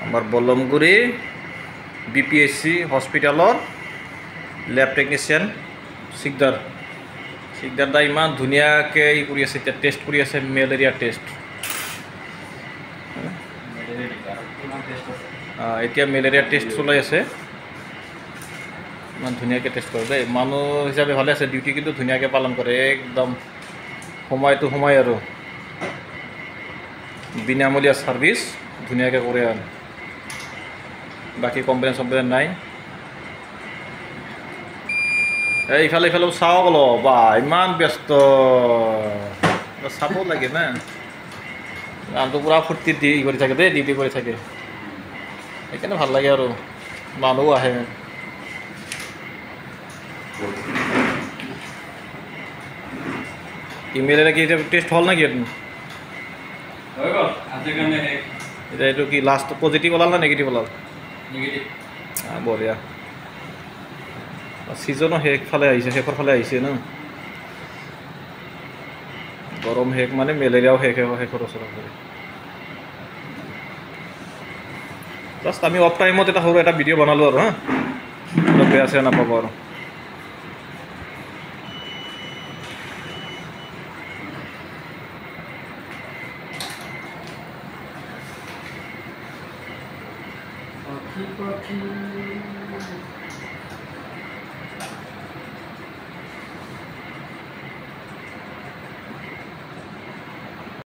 আমাৰ বলমগুৰি BPSC হস্পিটেলৰ lab technician Sikdar দা ইমান ধুনীয়াকৈ ই কৰি আছে, এতিয়া টেষ্ট কৰি আছে মেলেৰিয়া টেষ্ট। এতিয়া মেলেৰিয়া টেষ্ট চলাই আছে, ইমান ধুনীয়াকৈ টেষ্ট কৰে দেই। মানুহ হিচাপে ভালে আছে, ডিউটি কিন্তু ধুনীয়াকৈ পালন কৰে, একদম সময়টো সময় আৰু বিনামূলীয়া ছাৰ্ভিচ ধুনীয়াকৈ কৰে আৰু বাকী কমপ্লেইন নাই। ইফালে চাওক অলপ, বা ইমান ব্যস্ত, চাব লাগে না। গানটো পূৰা ফূৰ্তিত দি কৰি থাকে দেই, ডিউটি কৰি থাকে, সেইকাৰণে ভাল লাগে আৰু মানুহো আহে। ইমেইল কি এতিয়া টেষ্ট হ'ল নেকি? এতিয়া এইটো কি লাষ্ট পজিটিভ ওলাল না নেগেটিভ ওলাল? বঢ়িয়া। ছিজনো শেষৰ ফালে আহিছে ন, গৰম শেষ মানে মেলেৰিয়াও শেষৰ ওচৰত। জাষ্ট আমি অফ টাইমত এটা সৰু এটা ভিডিঅ' বনালোঁ আৰু অলপ বেয়া চেয়া নাপাব আৰু।